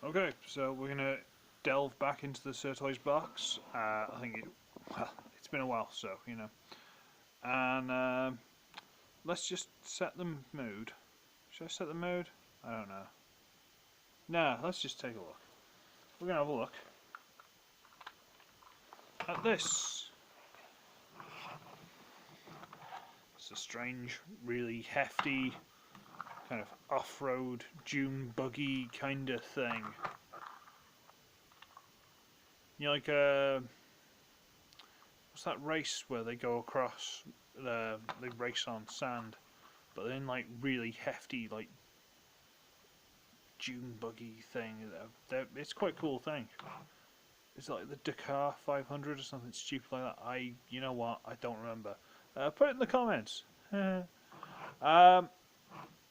Okay, so we're gonna delve back into the SirToys box. It's been a while, so and let's just set the mood. Should I set the mood? I don't know. Nah, let's just take a look. We're gonna have a look at this. It's a strange, really hefty, kind of off-road dune buggy kind of thing. Like what's that race where they go across? They race on sand, but then like really hefty, like dune buggy thing. It's quite a cool thing. It's like the Dakar 500 or something stupid like that. You know what? I don't remember. Put it in the comments.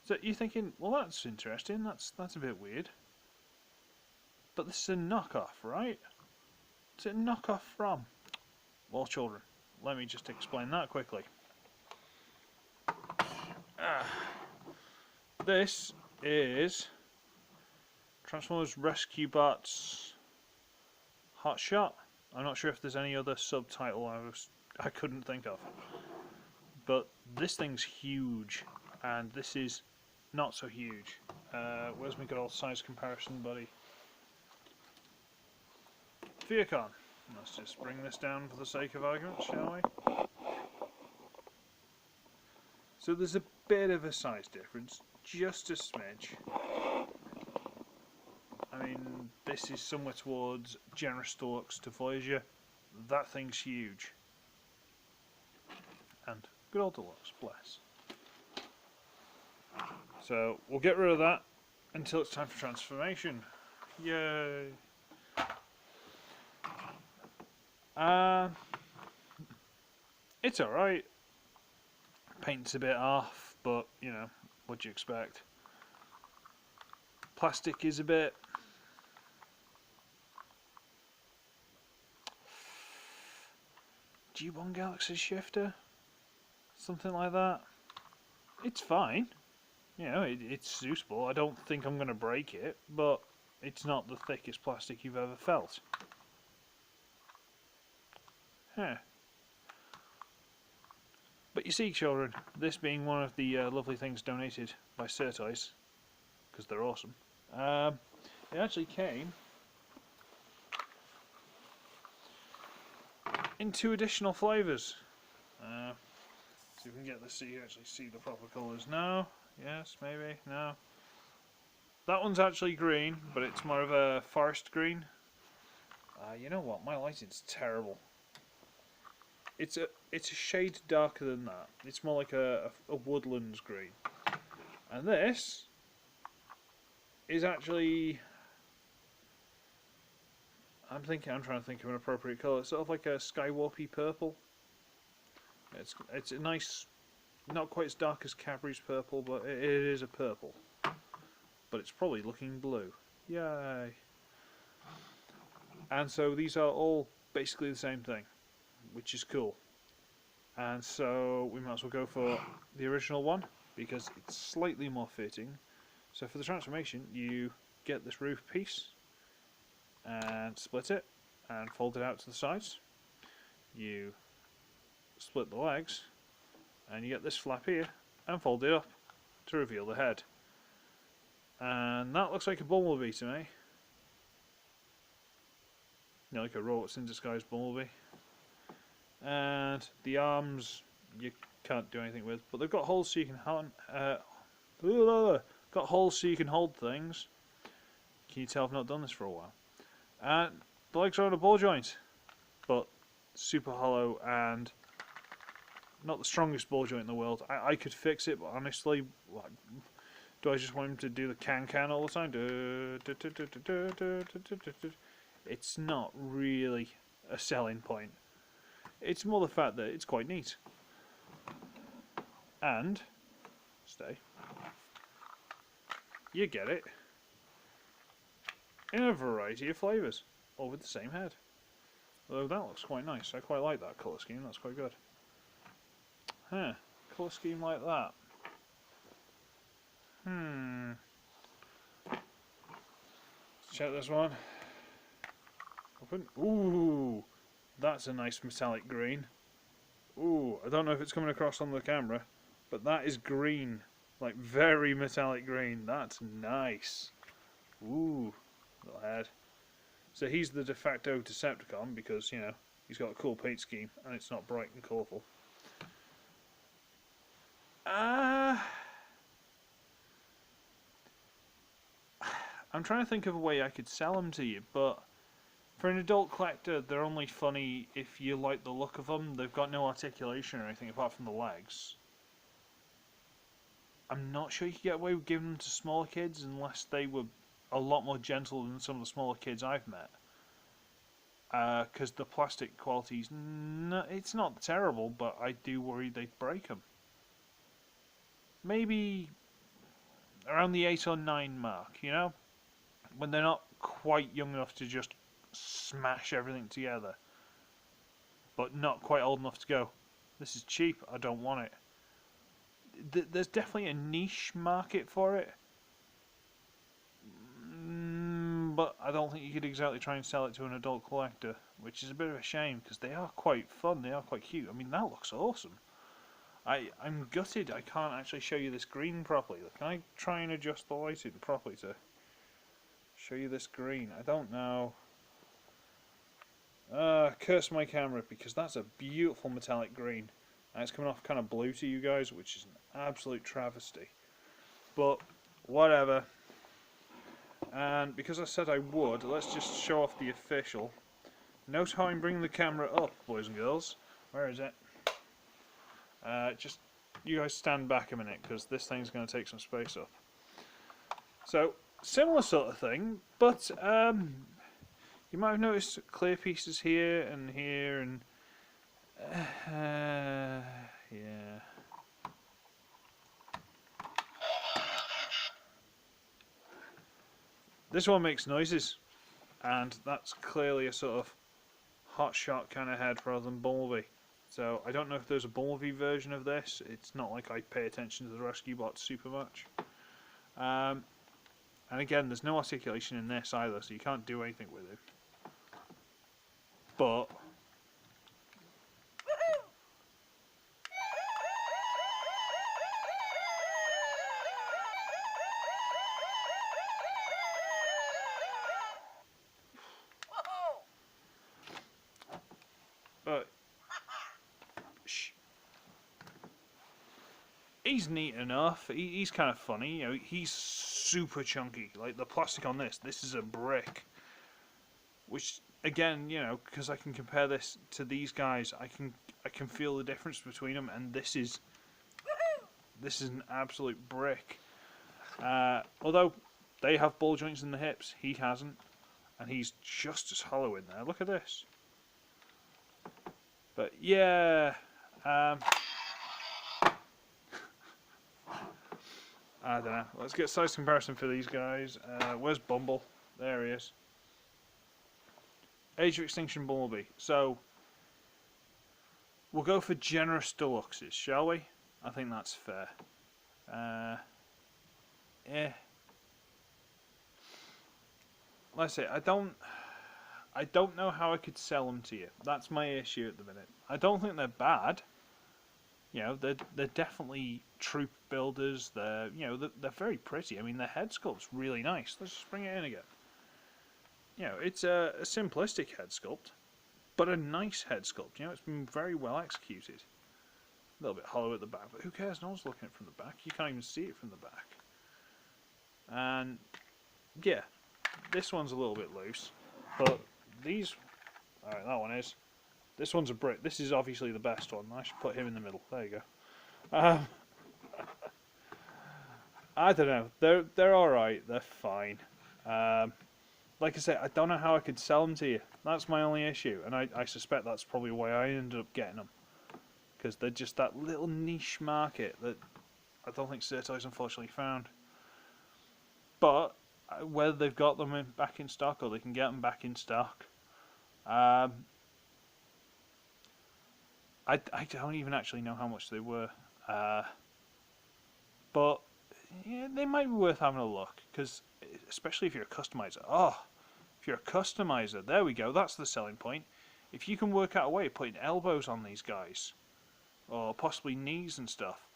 So you're thinking, well, that's interesting. That's a bit weird. But this is a knockoff, right? What's it a knockoff from? Well, children, let me just explain that quickly. This is Transformers Rescue Bots Hot Shot. I'm not sure if there's any other subtitle I couldn't think of. But this thing's huge, and this is not so huge. Where's my good old size comparison, buddy? Viacon. Let's just bring this down for the sake of argument, shall we? So there's a bit of a size difference, just a smidge. I mean, this is somewhere towards Generous Deluxe to Voyager. That thing's huge. And good old Deluxe, bless. So we'll get rid of that until it's time for transformation. Yay! It's alright. Paint's a bit off, but you know, what do you expect? Plastic is a bit G1 Galaxy shifter, something like that. It's fine, you know, it's usable. I don't think I'm going to break it, but it's not the thickest plastic you've ever felt. Huh. But you see, children, this being one of the lovely things donated by SirToys, because they're awesome, it actually came in 2 additional flavours. See if we can get this so you actually see the proper colours. No? Yes? Maybe? No? That one's actually green, but it's more of a forest green. You know what? My lighting's terrible. It's a shade darker than that. It's more like a woodlands green. And this is actually... I'm trying to think of an appropriate colour. It's sort of like a skywarpy purple. It's a nice, not quite as dark as Cadbury's purple, but it is a purple. But it's probably looking blue. Yay! And so these are all basically the same thing, which is cool. And so we might as well go for the original one, because it's slightly more fitting. So for the transformation, you get this roof piece, and split it, and fold it out to the sides. You split the legs, and you get this flap here, and fold it up to reveal the head. And that looks like a Bumblebee to me. You know, like a robots in disguise Bumblebee. And the arms you can't do anything with, but they've got holes so you can hold things. Can you tell I've not done this for a while? And the legs are on a ball joint, but super hollow and not the strongest ball joint in the world. I could fix it, but honestly, like, do I just want him to do the can all the time? It's not really a selling point. It's more the fact that it's quite neat. And, stay, you get it in a variety of flavours, all with the same head. Although that looks quite nice. I quite like that colour scheme, that's quite good. Huh, colour scheme like that. check this one. Open. Ooh, that's a nice metallic green. Ooh, I don't know if it's coming across on the camera, but that is green. Like, very metallic green. That's nice. Ooh, little head. So he's the de facto Decepticon because, you know, he's got a cool paint scheme and it's not bright and colourful. I'm trying to think of a way I could sell them to you, but for an adult collector, they're only funny if you like the look of them. They've got no articulation or anything apart from the legs. I'm not sure you could get away with giving them to smaller kids unless they were a lot more gentle than some of the smaller kids I've met. Because the plastic quality's it's not terrible, but I do worry they'd break them. Maybe around the 8 or 9 mark, you know? When they're not quite young enough to just smash everything together. But not quite old enough to go, this is cheap, I don't want it. There's definitely a niche market for it. But I don't think you could exactly try and sell it to an adult collector, which is a bit of a shame because they are quite fun, they are quite cute. I mean, that looks awesome. I'm gutted I can't actually show you this green properly. Can I try and adjust the lighting properly to show you this green? I don't know. Curse my camera because that's a beautiful metallic green. And it's coming off kind of blue to you guys, which is an absolute travesty. But, whatever. And because I said I would, let's just show off the official. Note how I'm bringing the camera up, boys and girls. Where is it? Just, you guys stand back a minute, because this thing's going to take some space up. So, similar sort of thing, but you might have noticed clear pieces here, and yeah. This one makes noises, and that's clearly a sort of hot shot kind of head rather than Bumblebee. So I don't know if there's a Bumblebee version of this. It's not like I pay attention to the rescue bots super much. And again, there's no articulation in this either, so you can't do anything with it. But he's neat enough. He's kind of funny. You know, he's super chunky. Like the plastic on this is a brick. Which again, you know, because I can compare this to these guys, I can feel the difference between them. And this is an absolute brick. Although they have ball joints in the hips, he hasn't, and he's just as hollow in there. Look at this. But yeah. I don't know. Let's get a size comparison for these guys. Where's Bumble? There he is. Age of Extinction Bumblebee. So, we'll go for generous deluxes, shall we? I think that's fair. Yeah. Let's say I don't know how I could sell them to you. That's my issue at the minute. I don't think they're bad. You know, they're definitely troop builders. They're very pretty. I mean, their head sculpt's really nice. Let's just bring it in again. You know, it's a simplistic head sculpt, but a nice head sculpt. You know, it's been very well executed. A little bit hollow at the back, but who cares? No one's looking at it from the back. You can't even see it from the back. And yeah, this one's a little bit loose, but these. All right, that one is. This one's a brick. This is obviously the best one. I should put him in the middle. There you go. I don't know. They're all right. They're fine. Like I said, I don't know how I could sell them to you. That's my only issue, and I suspect that's probably why I ended up getting them, because they're just that little niche market that I don't think SirToys unfortunately found. But whether they've got them back in stock or they can get them back in stock. I don't even actually know how much they were, but yeah, they might be worth having a look, because especially if you're a customizer, oh, If you're a customizer, there we go, that's the selling point. If you can work out a way of putting elbows on these guys, or possibly knees and stuff,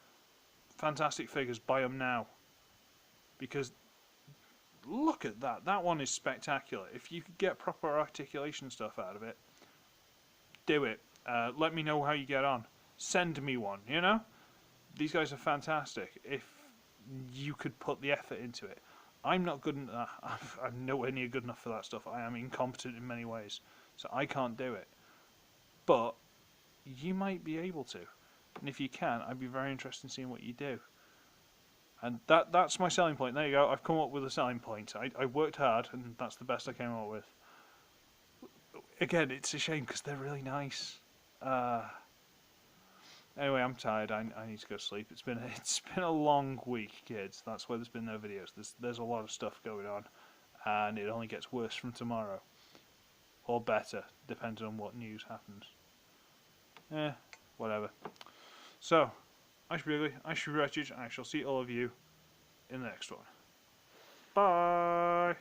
fantastic figures, buy them now. Because look at that, that one is spectacular. If you could get proper articulation stuff out of it, do it. Let me know how you get on. Send me one, you know? These guys are fantastic if you could put the effort into it. I'm not good enough. I'm nowhere near good enough for that stuff. I am incompetent in many ways, so I can't do it. But you might be able to, and if you can, I'd be very interested in seeing what you do. And that's my selling point. There you go. I've come up with a selling point. I worked hard, and that's the best I came up with. Again, it's a shame because they're really nice. Anyway, I'm tired. I need to go to sleep. It's been a long week, kids. That's why there's been no videos. There's a lot of stuff going on, and it only gets worse from tomorrow, or better, depending on what news happens. Whatever. So, I should be Ugly. I should be Wretched. I shall see all of you in the next one. Bye.